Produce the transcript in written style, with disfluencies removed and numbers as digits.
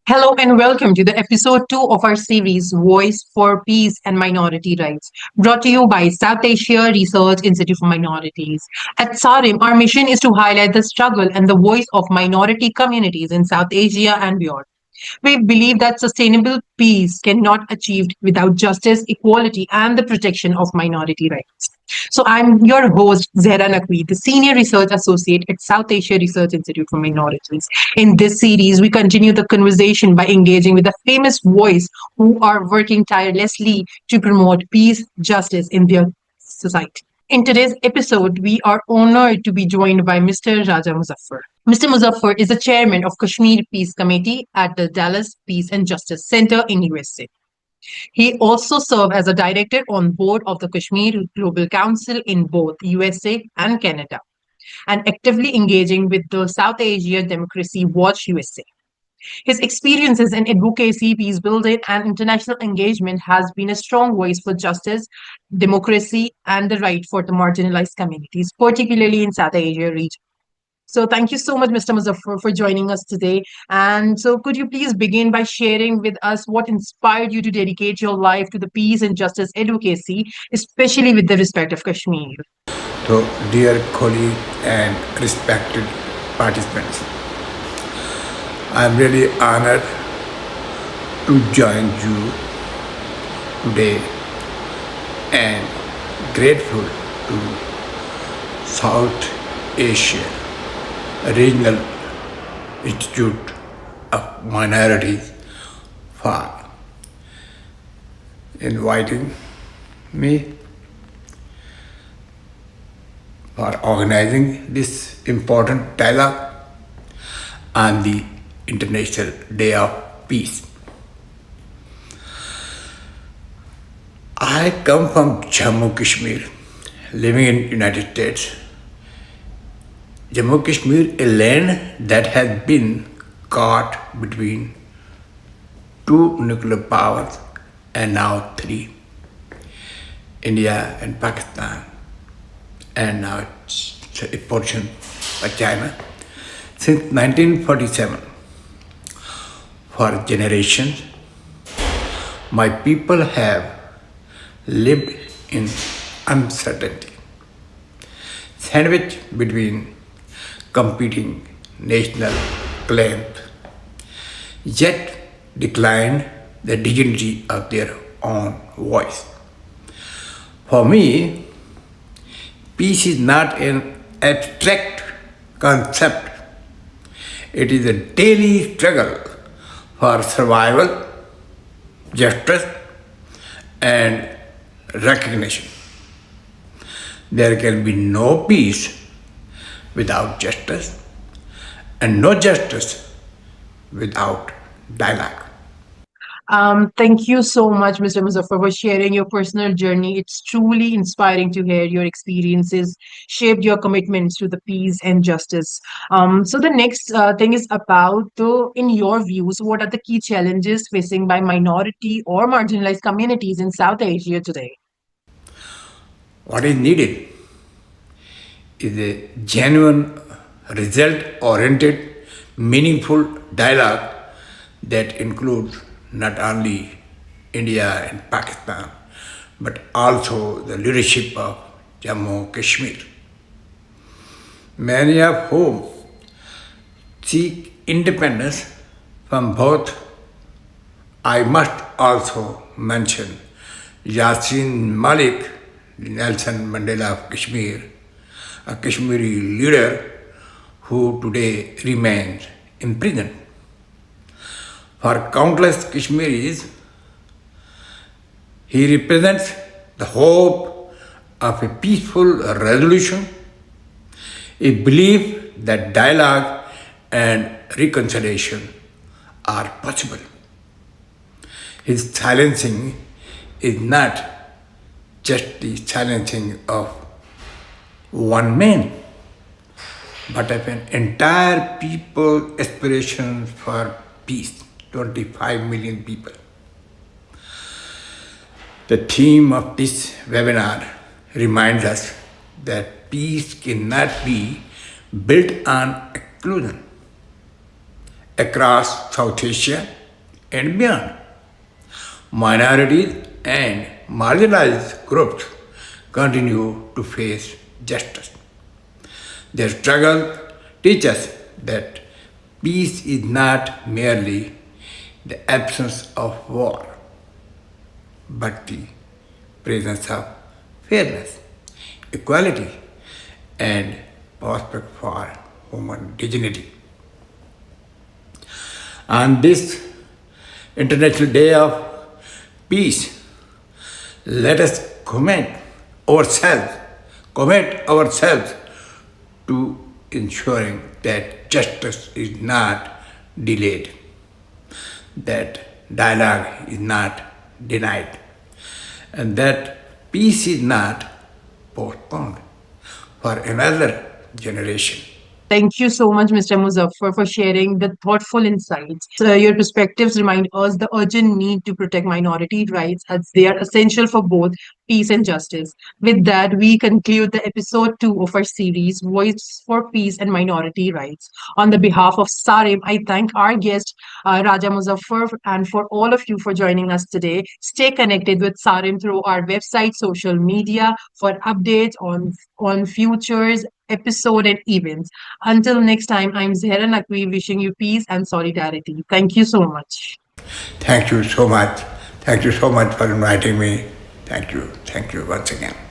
Hello and welcome to the episode 2 of our series Voice for Peace and Minority Rights, brought to you by South Asia Research Institute for Minorities. At SARIM, our mission is to highlight the struggle and the voice of minority communities in South Asia and beyond. We believe that sustainable peace cannot achieved without justice, equality, and the protection of minority rights. So I'm your host, Zehra Naqvi, the Senior Research Associate at South Asia Research Institute for Minorities. In this series, we continue the conversation by engaging with the famous voice who are working tirelessly to promote peace, justice in their society. In today's episode, we are honored to be joined by Mr. Raja Muzaffar. Mr. Muzaffar is the chairman of Kashmir Peace Committee at the Dallas Peace and Justice Center in USA. He also served as a director on board of the Kashmir Global Council in both USA and Canada, and actively engaging with the South Asia Democracy Watch USA. His experiences in advocacy, peace building, and international engagement has been a strong voice for justice, democracy, and the right for the marginalized communities, particularly in South Asia region. So thank you so much, Mr. Muzaffar, for joining us today. And so could you please begin by sharing with us what inspired you to dedicate your life to the peace and justice advocacy, especially with the respect of Kashmir? So, dear colleague and respected participants, I am really honored to join you today and grateful to South Asia Regional Institute of Minorities for inviting me for organizing this important dialogue on the International Day of Peace. I come from Jammu Kashmir, living in United States. Jammu Kashmir, a land that has been caught between two nuclear powers and now three, India and Pakistan, and now it's a portion by China. Since 1947, for generations, my people have lived in uncertainty, sandwiched between competing national claims, yet declined the dignity of their own voice. For me, peace is not an abstract concept. It is a daily struggle for survival, justice, and recognition. There can be no peace without justice, and no justice without dialogue. Thank you so much, Mr. Muzaffar, for sharing your personal journey. It's truly inspiring to hear your experiences shaped your commitments to the peace and justice. So the next thing is about in your views, what are the key challenges facing by minority or marginalized communities in South Asia today? What is needed is a genuine, result oriented, meaningful dialogue that includes not only India and Pakistan, but also the leadership of Jammu Kashmir, many of whom seek independence from both. I must also mention Yasin Malik, Nelson Mandela of Kashmir, a Kashmiri leader who today remains in prison. For countless Kashmiris, he represents the hope of a peaceful resolution, a belief that dialogue and reconciliation are possible. His silencing is not just the silencing of one man, but of an entire people aspiration for peace, 25 million people. The theme of this webinar reminds us that peace cannot be built on exclusion. across South Asia and beyond. Minorities and marginalized groups continue to face justice. Their struggle teaches that peace is not merely the absence of war, but the presence of fairness, equality, and prospect for human dignity. On this International Day of Peace, let us ourselves, commit ourselves to ensuring that justice is not delayed, that dialogue is not denied, and that peace is not postponed for another generation. Thank you so much, Mr. Muzaffar, for sharing the thoughtful insights. Your perspectives remind us the urgent need to protect minority rights as they are essential for both peace and justice. With that, we conclude the episode 2 of our series, Voice for Peace and Minority Rights. On the behalf of SARIM, I thank our guest, Raja Muzaffar, and for all of you for joining us today. Stay connected with SARIM through our website, social media for updates on futures episode and events. Until next time, I'm Zehra Naqvi wishing you peace and solidarity. Thank you so much. Thank you so much. Thank you so much for inviting me. Thank you. Thank you once again.